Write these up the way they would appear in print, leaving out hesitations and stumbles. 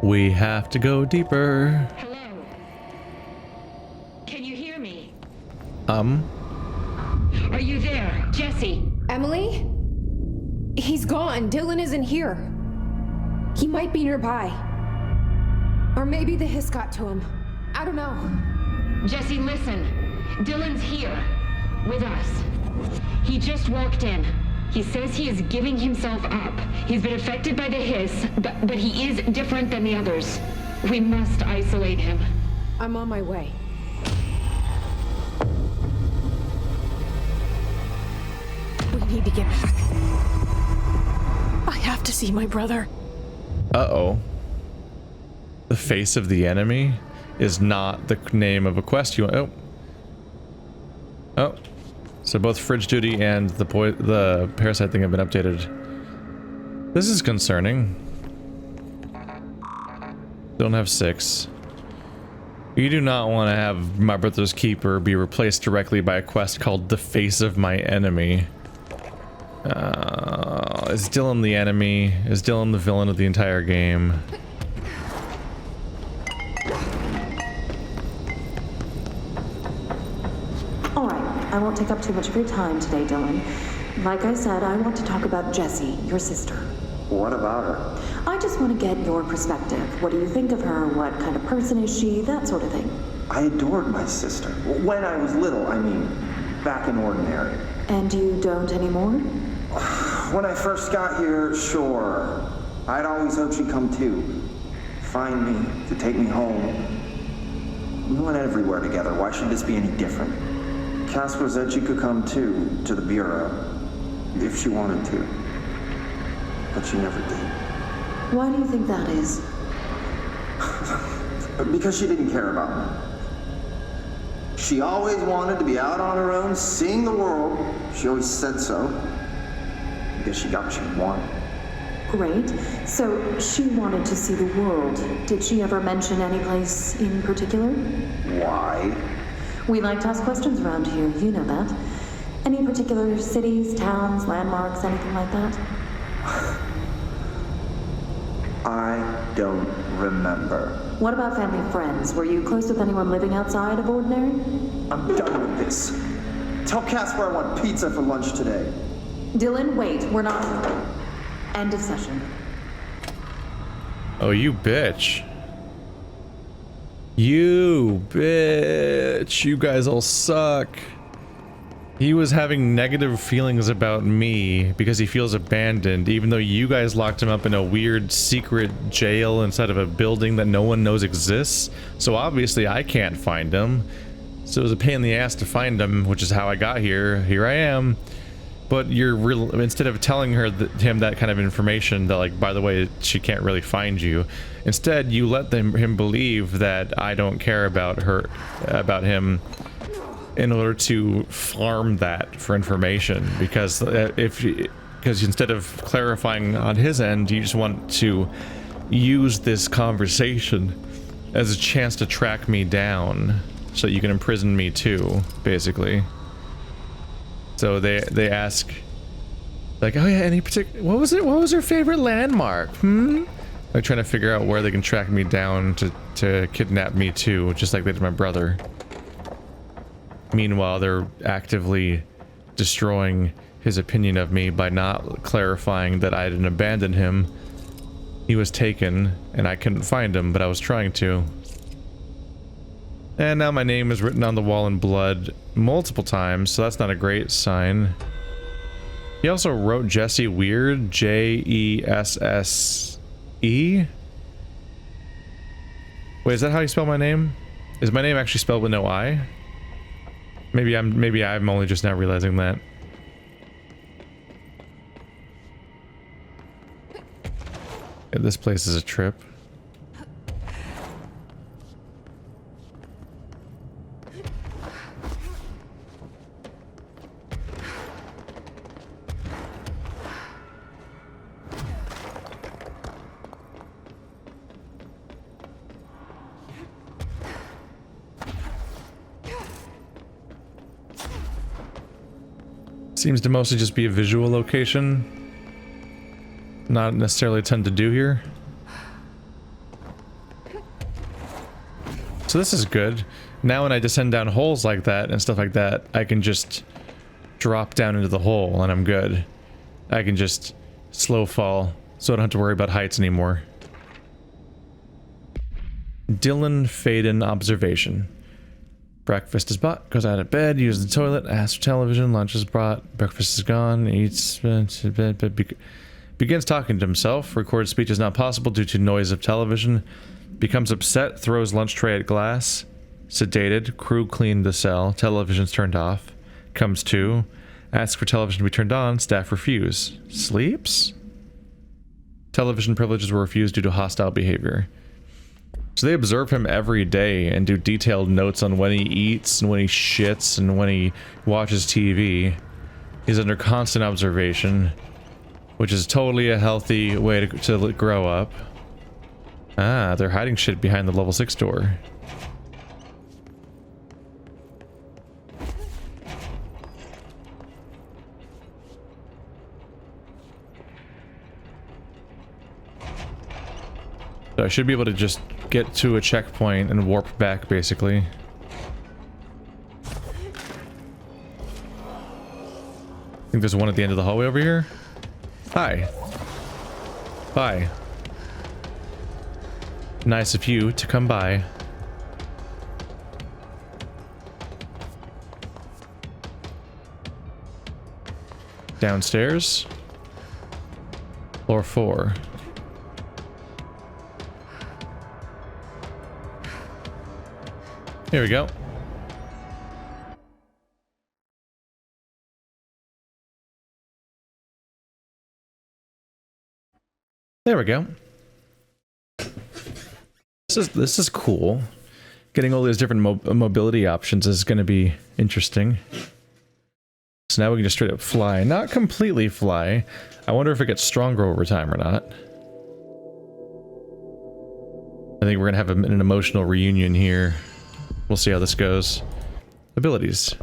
We have to go deeper. Hello? Can you hear me? Are you there, Jesse? Emily? He's gone. Dylan isn't here. He might be nearby. Or maybe the hiss got to him. I don't know. Jesse, listen. Dylan's here. With us. He just walked in. He says he is giving himself up. He's been affected by the hiss, but he is different than the others. We must isolate him. I'm on my way. We need to get back. I have to see my brother. Uh-oh. The face of the enemy is not the name of a quest you want. Oh. Oh. So both Fridge Duty and the Parasite thing have been updated. This is concerning. Don't have 6. You do not want to have My Brother's Keeper be replaced directly by a quest called The Face of My Enemy. Is Dylan the enemy? Is Dylan the villain of the entire game? Alright, I won't take up too much of your time today, Dylan. Like I said, I want to talk about Jessie, your sister. What about her? I just want to get your perspective. What do you think of her? What kind of person is she? That sort of thing. I adored my sister. When I was little, I mean, back in Ordinary. And you don't anymore? When I first got here, sure. I'd always hoped she'd come too. Find me, to take me home. We went everywhere together. Why should this be any different? Casper said she could come too, to the Bureau. If she wanted to. But she never did. Why do you think that is? Because she didn't care about me. She always wanted to be out on her own, seeing the world. She always said so. I guess she got what she wanted. Great. So she wanted to see the world. Did she ever mention any place in particular? Why? We like to ask questions around here, you know that. Any particular cities, towns, landmarks, anything like that? I don't remember. What about family and friends? Were you close with anyone living outside of Ordinary? I'm done with this. Tell Casper I want pizza for lunch today. Dylan, wait. We're not... End of session. Oh, you bitch. You bitch. You guys all suck. He was having negative feelings about me because he feels abandoned, even though you guys locked him up in a weird secret jail inside of a building that no one knows exists. So obviously I can't find him. So it was a pain in the ass to find him, which is how I got here. Here I am. But instead of telling him that kind of information, that like, by the way, she can't really find you, instead you let him believe that I don't care about him, in order to farm that for information, because instead of clarifying on his end, you just want to use this conversation as a chance to track me down so you can imprison me too, basically. So they ask, like, oh yeah, any particular, what was her favorite landmark? They're trying to figure out where they can track me down to kidnap me too, just like they did my brother. Meanwhile, they're actively destroying his opinion of me by not clarifying that I didn't abandon him. He was taken, and I couldn't find him, but I was trying to. And now my name is written on the wall in blood multiple times, so that's not a great sign. He also wrote Jesse weird, Jesse. Wait, is that how you spell my name? Is my name actually spelled with no I? Maybe I'm only just now realizing that. Yeah, this place is a trip. Seems to mostly just be a visual location. Not necessarily a ton to do here. So this is good. Now when I descend down holes like that and stuff like that, I can just drop down into the hole and I'm good. I can just slow fall, so I don't have to worry about heights anymore. Jesse Faden observation. Breakfast is bought, goes out of bed, uses the toilet, asks for television, lunch is brought, breakfast is gone, eats, begins talking to himself, records speech is not possible due to noise of television, becomes upset, throws lunch tray at glass, sedated, crew cleaned the cell, television's turned off, comes to, asks for television to be turned on, staff refuse, sleeps? Television privileges were refused due to hostile behavior. So they observe him every day and do detailed notes on when he eats and when he shits and when he watches TV. He's under constant observation, which is totally a healthy way to grow up. Ah, they're hiding shit behind the level 6 door. So I should be able to just get to a checkpoint and warp back, basically. I think there's one at the end of the hallway over here. Hi. Bye. Nice of you to come by. Downstairs. Floor 4. Here we go. There we go. This is cool. Getting all these different mobility options is going to be interesting. So now we can just straight up fly. Not completely fly. I wonder if it gets stronger over time or not. I think we're going to have an emotional reunion here. We'll see how this goes. Abilities.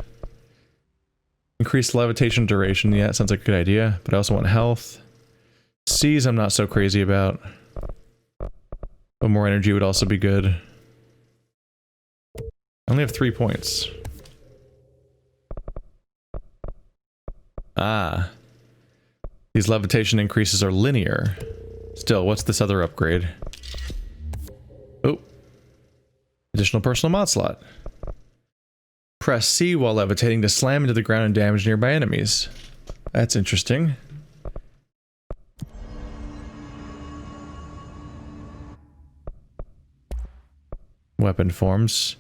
Increased levitation duration. Yeah, that sounds like a good idea. But I also want health. C's I'm not so crazy about. But more energy would also be good. I only have 3 points. Ah. These levitation increases are linear. Still, what's this other upgrade? Oh. Additional personal mod slot. Press C while levitating to slam into the ground and damage nearby enemies. That's interesting. Weapon forms.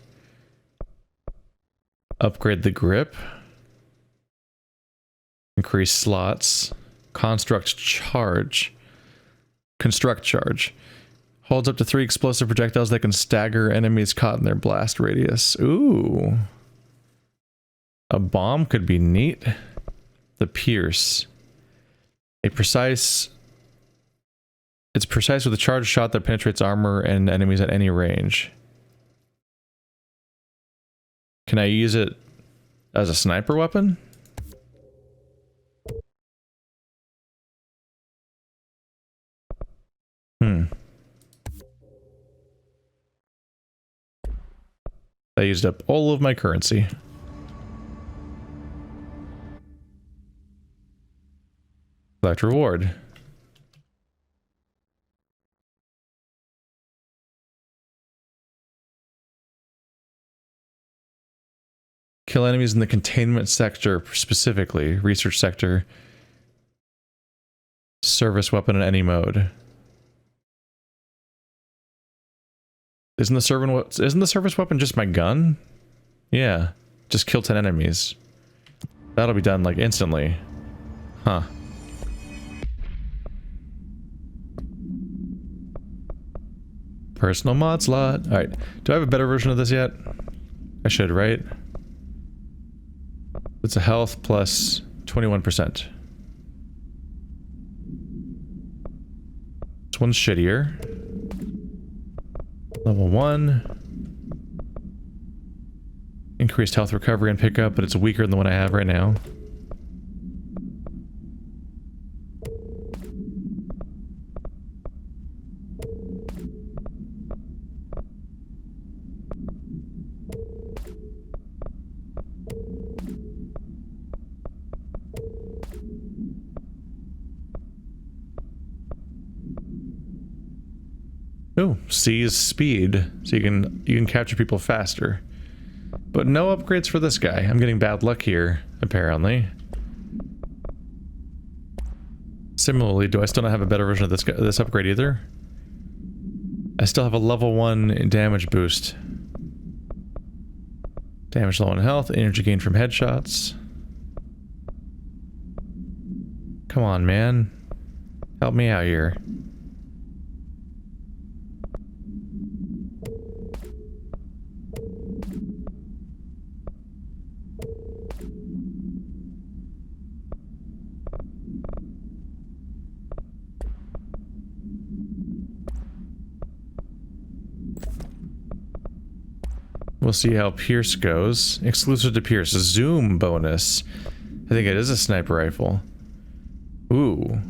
Upgrade the grip. Increase slots. Construct charge. Construct charge. Holds up to 3 explosive projectiles that can stagger enemies caught in their blast radius. Ooh. A bomb could be neat. The pierce. It's precise with a charged shot that penetrates armor and enemies at any range. Can I use it as a sniper weapon? I used up all of my currency. Select reward. Kill enemies in the containment sector, specifically. Research sector. Service weapon in any mode. Isn't the service weapon just my gun? Yeah. Just kill 10 enemies. That'll be done, like, instantly. Huh. Personal mod slot. Alright. Do I have a better version of this yet? I should, right? It's a health plus 21%. This one's shittier. Level 1. Increased health recovery and pickup, but it's weaker than the one I have right now. Oh, C is speed, so you can capture people faster. But no upgrades for this guy. I'm getting bad luck here, apparently. Similarly, do I still not have a better version of this upgrade either? I still have a level 1 damage boost. Damage low on health, energy gain from headshots. Come on, man. Help me out here. We'll see how Pierce goes. Exclusive to Pierce. Zoom bonus. I think it is a sniper rifle. Ooh.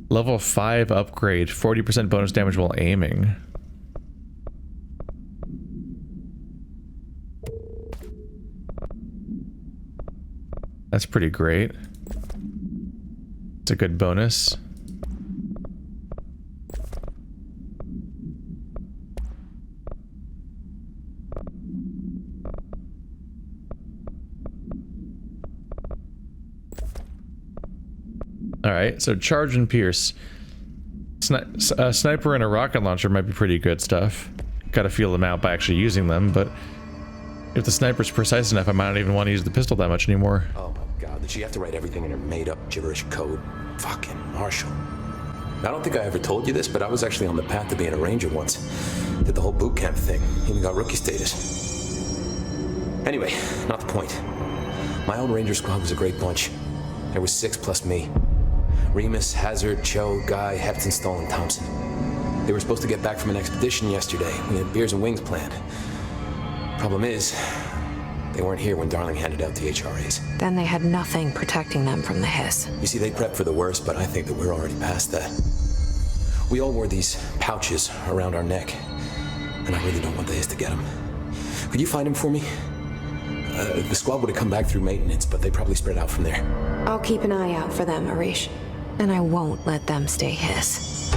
Level 5 upgrade. 40% bonus damage while aiming. That's pretty great. It's a good bonus. Alright, so charge and pierce. A sniper and a rocket launcher might be pretty good stuff. Gotta feel them out by actually using them, but if the sniper's precise enough, I might not even want to use the pistol that much anymore. Oh my god, did she have to write everything in her made-up gibberish code? Fucking Marshall. I don't think I ever told you this, but I was actually on the path to being a ranger once. Did the whole boot camp thing, even got rookie status. Anyway, not the point. My old ranger squad was a great bunch. There was 6 plus me. Remus, Hazard, Cho, Guy, Hepton, Stoll, and Thompson. They were supposed to get back from an expedition yesterday. We had beers and wings planned. Problem is, they weren't here when Darling handed out the HRAs. Then they had nothing protecting them from the hiss. You see, they prepped for the worst, but I think that we're already past that. We all wore these pouches around our neck, and I really don't want the hiss to get them. Could you find them for me? The squad would have come back through maintenance, but they probably spread out from there. I'll keep an eye out for them, Arish. And I won't let them stay hiss.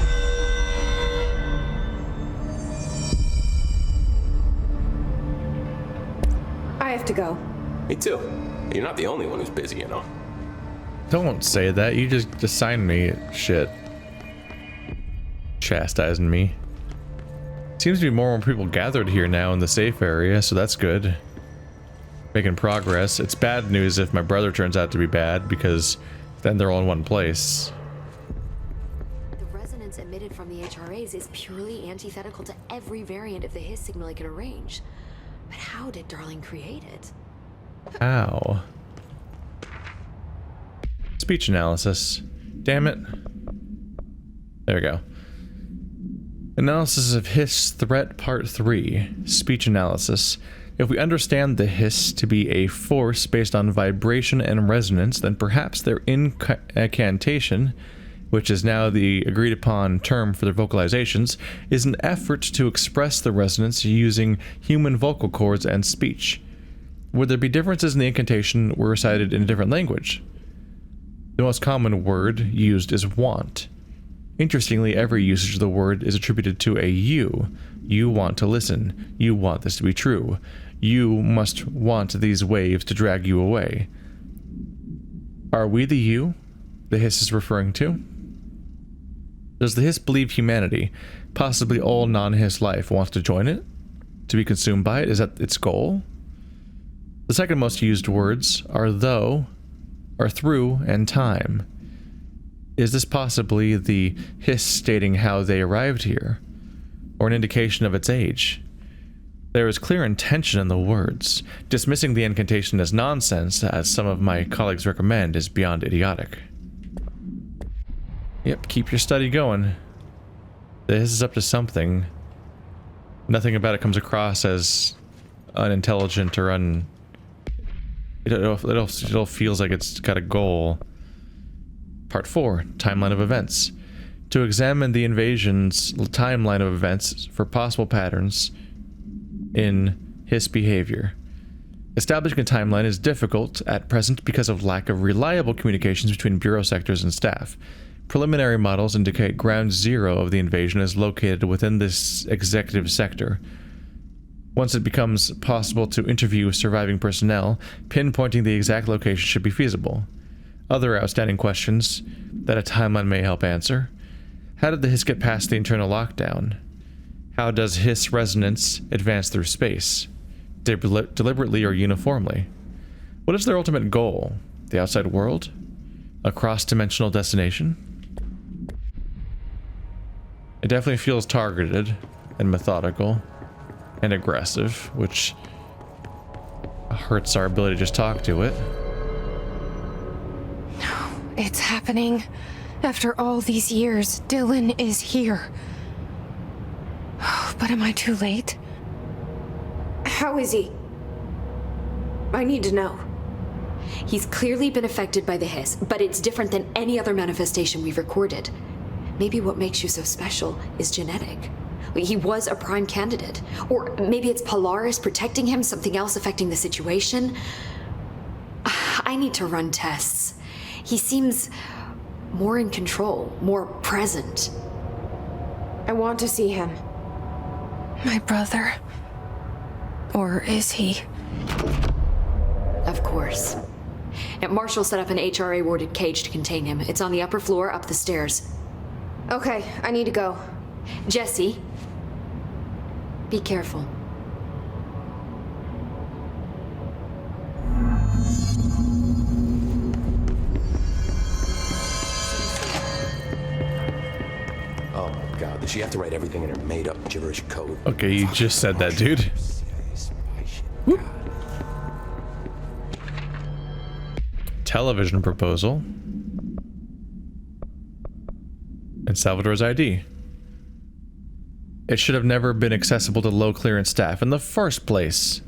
I have to go. Me too. You're not the only one who's busy, you know. Don't say that. You just assigned me shit. Chastising me. Seems to be more and more people gathered here now in the safe area, so that's good. Making progress. It's bad news if my brother turns out to be bad, because then they're all in one place. The resonance emitted from the HRAs is purely antithetical to every variant of the hiss signal I can arrange. But how did Darling create it? How? Speech analysis. Damn it. There we go. Analysis of hiss threat part 3. Speech analysis. If we understand the hiss to be a force based on vibration and resonance, then perhaps their incantation, which is now the agreed upon term for their vocalizations, is an effort to express the resonance using human vocal cords and speech. Would there be differences in the incantation were recited in a different language? The most common word used is want. Interestingly, every usage of the word is attributed to a you. You want to listen. You want this to be true. You must want these waves to drag you away. Are we the you the hiss is referring to? Does the hiss believe humanity, possibly all non-hiss life, wants to join it? To be consumed by it? Is that its goal? The second most used words are though, are through, and time. Is this possibly the hiss stating how they arrived here? Or an indication of its age? There is clear intention in the words. Dismissing the incantation as nonsense, as some of my colleagues recommend, is beyond idiotic. Yep, keep your study going. This is up to something. Nothing about it comes across as unintelligent or It all feels like it's got a goal. Part 4, Timeline of Events. To examine the invasion's timeline of events for possible patterns in hiss behavior. Establishing a timeline is difficult at present because of lack of reliable communications between bureau sectors and staff. Preliminary models indicate ground zero of the invasion is located within this executive sector. Once it becomes possible to interview surviving personnel, pinpointing the exact location should be feasible. Other outstanding questions that a timeline may help answer. How did the Hiss get past the internal lockdown? How does Hiss resonance advance through space? Deliberately or uniformly? What is their ultimate goal? The outside world? A cross-dimensional destination? It definitely feels targeted and methodical and aggressive, which hurts our ability to just talk to it. It's happening. After all these years, Dylan is here. But am I too late? How is he? I need to know. He's clearly been affected by the Hiss, but it's different than any other manifestation we've recorded. Maybe what makes you so special is genetic. He was a prime candidate. Or maybe it's Polaris protecting him, something else affecting the situation. I need to run tests. He seems more in control, more present. I want to see him. My brother. Or is he? Of course. Now, Marshall set up an HRA-warded cage to contain him. It's on the upper floor, up the stairs. Okay, I need to go. Jesse, be careful. Oh my god, does she have to write everything in her made-up gibberish code? Okay, you just said that, dude. Whoop. Television proposal. And Salvador's ID. It should have never been accessible to low clearance staff in the first place.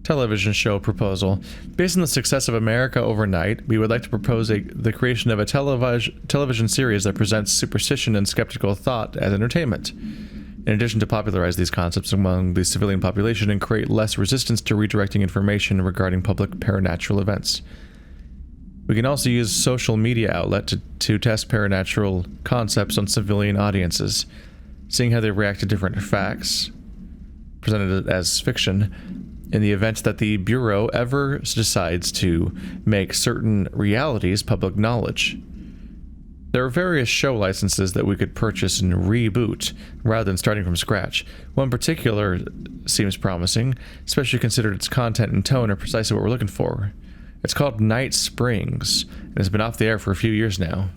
Television show proposal. Based on the success of America Overnight, we would like to propose the creation of a television series that presents superstition and skeptical thought as entertainment. In addition to popularize these concepts among the civilian population and create less resistance to redirecting information regarding public paranatural events. We can also use social media outlet to test paranatural concepts on civilian audiences, seeing how they react to different facts, presented as fiction, in the event that the Bureau ever decides to make certain realities public knowledge. There are various show licenses that we could purchase and reboot, rather than starting from scratch. One particular seems promising, especially considered its content and tone are precisely what we're looking for. It's called Night Springs, and it's been off the air for a few years now.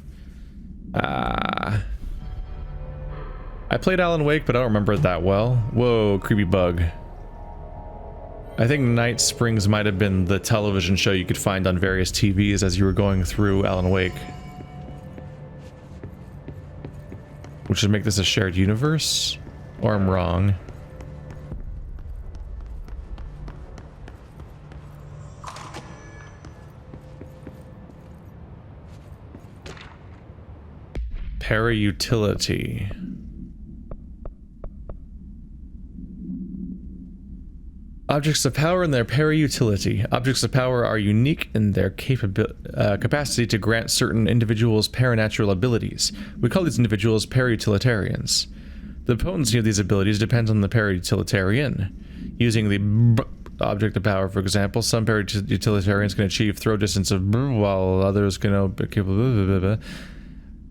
I played Alan Wake, but I don't remember it that well. Whoa, creepy bug. I think Night Springs might have been the television show you could find on various TVs as you were going through Alan Wake. Which would make this a shared universe? Or I'm wrong? Para-utility. Objects of power and their para-utility. Objects of power are unique in their capacity to grant certain individuals paranatural abilities. We call these individuals para-utilitarians. The potency of these abilities depends on the para-utilitarian. Using the object of power, for example, some para-utilitarians can achieve throw distance of while others can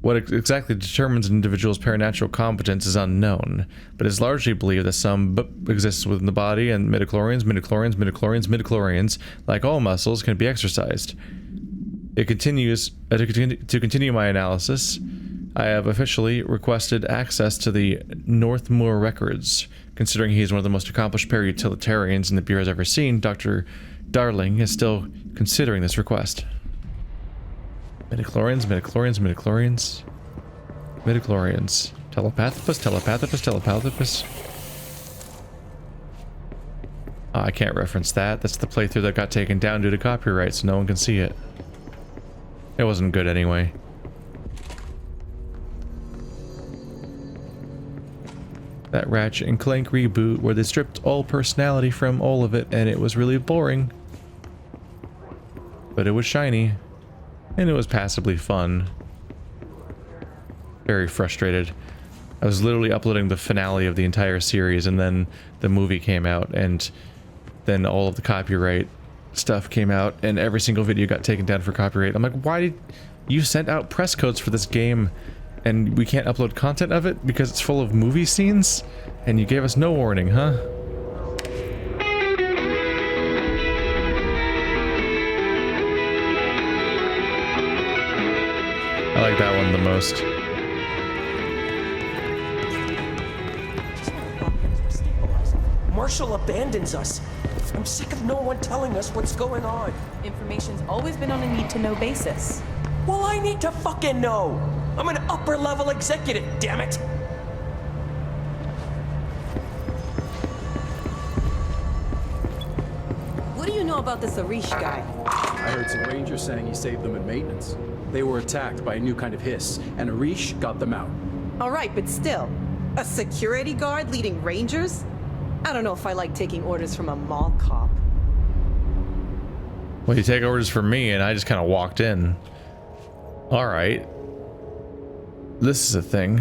What exactly determines an individual's paranatural competence is unknown, but it is largely believed that some exists within the body, and midichlorians, like all muscles, can be exercised. It continues to continue my analysis. I have officially requested access to the Northmoor records. Considering he is one of the most accomplished para-utilitarians in the Bureau has ever seen, Dr. Darling is still considering this request. Midichlorians. Telepathopus. I can't reference that. That's the playthrough that got taken down due to copyright, so no one can see it. It wasn't good anyway. That Ratchet and Clank reboot where they stripped all personality from all of it, and it was really boring. But it was shiny. and it was passably fun. Very frustrated. I was literally uploading the finale of the entire series, and then the movie came out, and then all of the copyright stuff came out, and every single video got taken down for copyright. I'm like, why did you send out press codes for this game and we can't upload content of it because it's full of movie scenes? And you gave us no warning, huh? I like that one the most. Marshall abandons us. I'm sick of no one telling us what's going on. Information's always been on a need-to-know basis. Well, I need to fucking know. I'm an upper-level executive, damn it. What do you know about this Arish guy? I heard some rangers saying he saved them in maintenance. They were attacked by a new kind of hiss, and Arish got them out. All right, but still, a security guard leading rangers? I don't know if I like taking orders from a mall cop. Well, you take orders from me, and I just kind of walked in. Alright. This is a thing.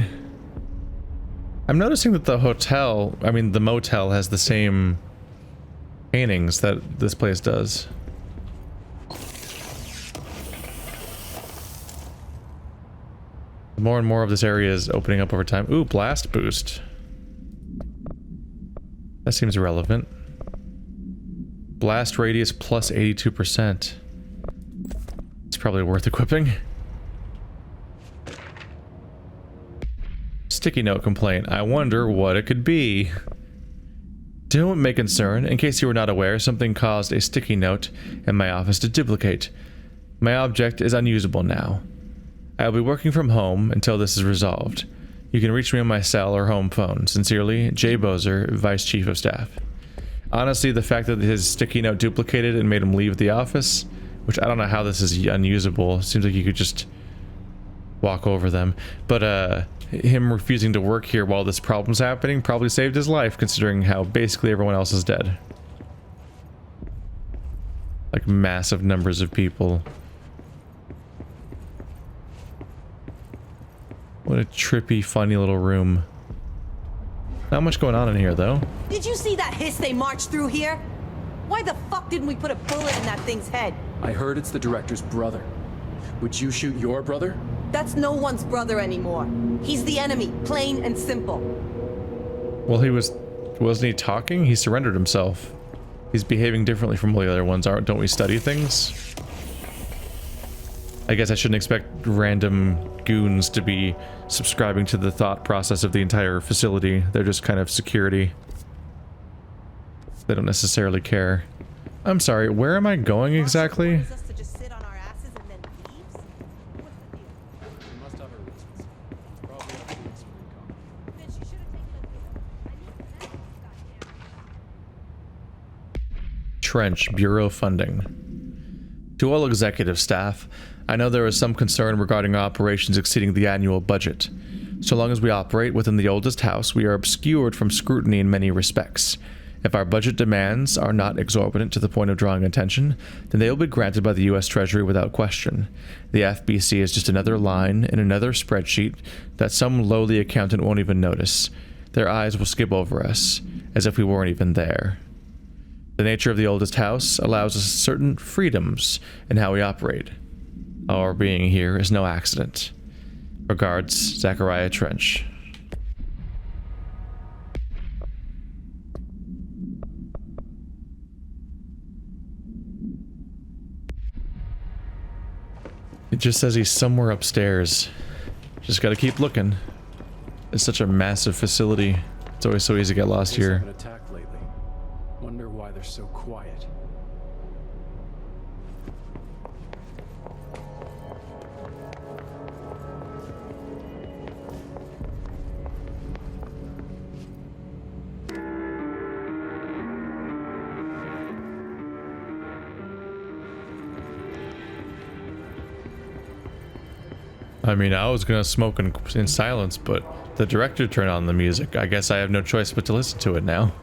I'm noticing that the hotel, I mean the motel, has the same paintings that this place does. More and more of this area is opening up over time. Ooh, blast boost. That seems relevant. Blast radius plus 82%. It's probably worth equipping. Sticky note complaint. I wonder what it could be. To whom it may concern, in case you were not aware, something caused a sticky note in my office to duplicate. My object is unusable now. I will be working from home until this is resolved. You can reach me on my cell or home phone. Sincerely, Jay Bozer, Vice Chief of Staff. Honestly, the fact that his sticky note duplicated and made him leave the office, which I don't know how this is unusable. Seems like you could just walk over them. But him refusing to work here while this problem's happening probably saved his life, considering how basically everyone else is dead. Like massive numbers of people. What a trippy, funny little room. Not much going on in here, though. Did you see that hiss they marched through here? Why the fuck didn't we put a bullet in that thing's head? I heard it's the director's brother. Would you shoot your brother? That's no one's brother anymore. He's the enemy, plain and simple. Well, wasn't he talking? He surrendered himself. He's behaving differently from all the other ones. Don't we study things? I guess I shouldn't expect random goons to be subscribing to the thought process of the entire facility. They're just kind of security. They don't necessarily care. I'm sorry, where am I going exactly? Trench, Bureau funding. To all executive staff, I know there is some concern regarding operations exceeding the annual budget. So long as we operate within the oldest house, we are obscured from scrutiny in many respects. If our budget demands are not exorbitant to the point of drawing attention, then they will be granted by the U.S. Treasury without question. The FBC is just another line in another spreadsheet that some lowly accountant won't even notice. Their eyes will skip over us, as if we weren't even there. The nature of the oldest house allows us certain freedoms in how we operate. Our being here is no accident. Regards, Zachariah Trench. It just says he's somewhere upstairs. Just gotta keep looking. It's such a massive facility. It's always so easy to get lost here. Been attacked lately. Wonder why they're so quiet. I mean, I was gonna smoke in silence, but the director turned on the music. I guess I have no choice but to listen to it now.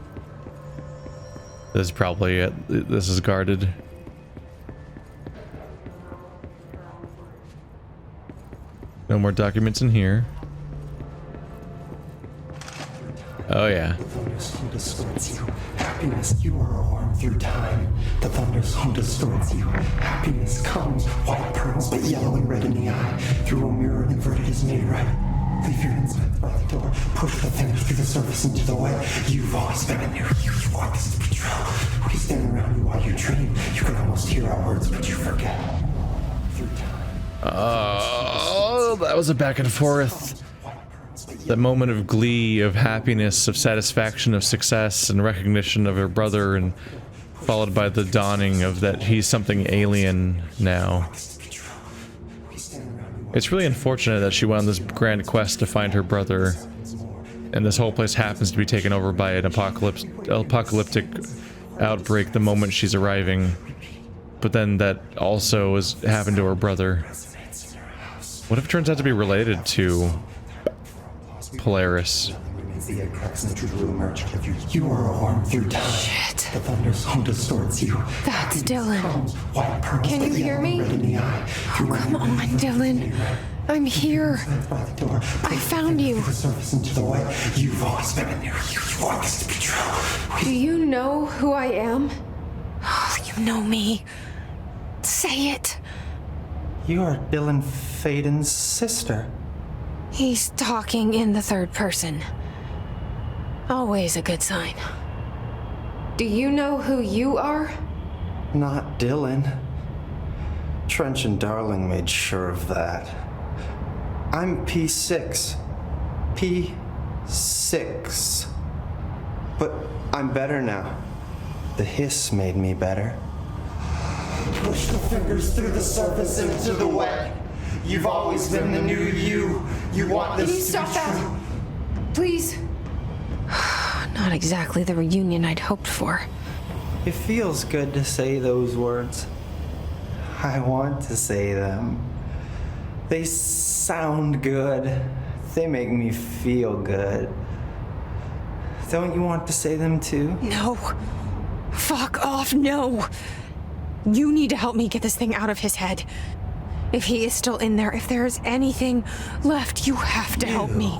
This is probably it. This is guarded. No more documents in here. Oh yeah. The thunders who distorts you. Happiness, you are a worm through time. The thunders who distorts you. Happiness comes, white pearls, but yellow and red in the eye. Through a mirror inverted is made right. Leave your insides by the door. Push the fingers through the surface into the wet. You've always been in there. You are this patrol. We stand around you while you dream. You can almost hear our words, but you forget. Through time. Oh, that was a back and forth. That moment of glee, of happiness, of satisfaction, of success, and recognition of her brother, and followed by the dawning of that he's something alien now. It's really unfortunate that she went on this grand quest to find her brother, and this whole place happens to be taken over by an apocalyptic outbreak the moment she's arriving. But then that also has happened to her brother. What if it turns out to be related to Polaris? The egg cracks and the truth will emerge. You are a worm through time. Shit. The thunders who distorts you. That's Dylan. White pearls, Can you hear me? Oh, come on, Dylan. I'm here. I found you. You've always been in there. You are this patrol. Do you know who I am? Oh, you know me. Say it. You are Dylan Faden's sister. He's talking in the third person. Always a good sign. Do you know who you are? Not Dylan. Trench and Darling made sure of that. I'm P6. P6. But I'm better now. The hiss made me better. Push the fingers through the surface into the wet. You've always been the new you. You want this Can you to stop be that? true. Please. Not exactly the reunion I'd hoped for. It feels good to say those words. I want to say them. They sound good. They make me feel good. Don't you want to say them too? No. Fuck off, no. You need to help me get this thing out of his head. If he is still in there, if there is anything left, you have to help me.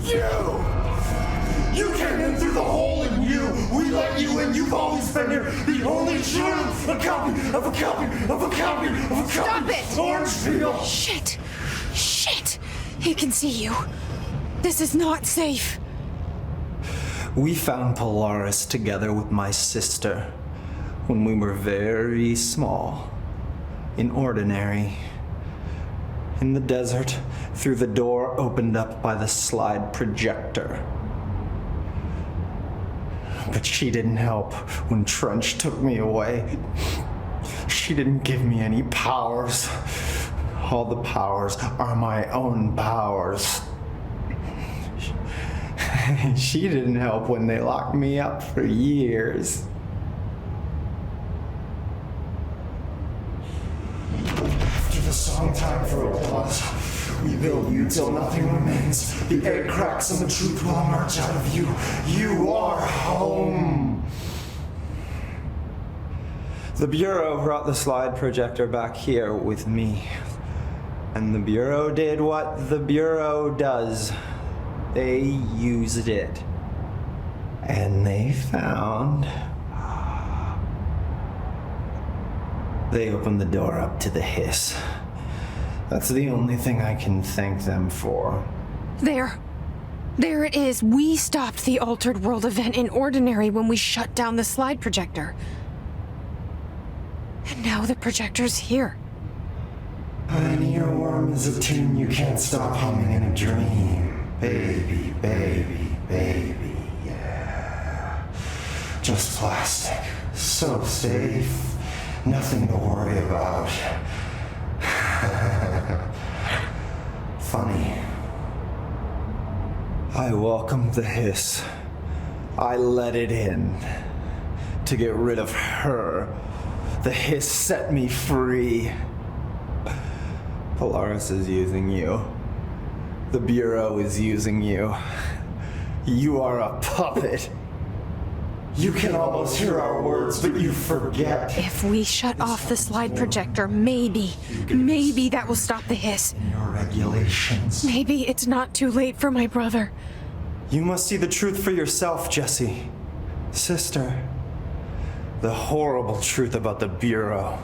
You came in through the hole in you. We let you in. You've always been here. The only true. A copy of a copy of a copy of a copy. Stop it! Orange peel. Shit. Shit. He can see you. This is not safe. We found Polaris together with my sister when we were very small, in Ordinary, in the desert, through the door opened up by the slide projector. But she didn't help when Trench took me away. She didn't give me any powers. All the powers are my own powers. She didn't help when they locked me up for years. After the song time for applause, we build you till nothing remains. The egg cracks and the truth will emerge out of you. You are home. The Bureau brought the slide projector back here with me. And the Bureau did what the Bureau does. They used it. And they found... They opened the door up to the hiss. That's the only thing I can thank them for. There. There it is. We stopped the Altered World event in Ordinary when we shut down the slide projector. And now the projector's here. An earworm is a tune you can't stop humming in a dream. Baby, baby, baby, yeah. Just plastic. So safe. Nothing to worry about. Funny. I welcomed the hiss. I let it in. To get rid of her. The hiss set me free. Polaris is using you. The Bureau is using you. You are a puppet. You can almost hear our words, but you forget. If we shut off the slide projector, maybe that will stop the hiss. Your regulations. Maybe it's not too late for my brother. You must see the truth for yourself, Jesse. Sister. The horrible truth about the Bureau.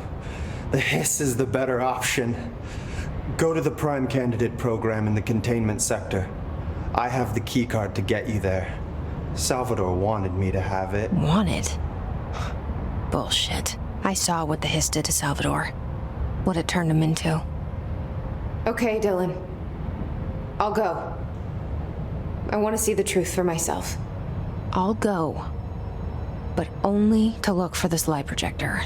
The hiss is the better option. Go to the Prime Candidate program in the containment sector. I have the keycard to get you there. Salvador wanted me to have it. Wanted? Bullshit. I saw what the hiss did to Salvador. What it turned him into. Okay, Dylan. I'll go. I want to see the truth for myself. I'll go. But only to look for the slide projector.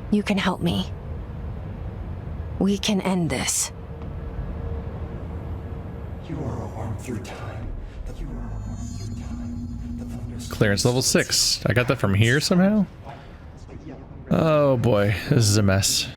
You can help me. We can end this. You are a worm through time. Clearance level 6. I got that from here somehow? Oh boy, this is a mess.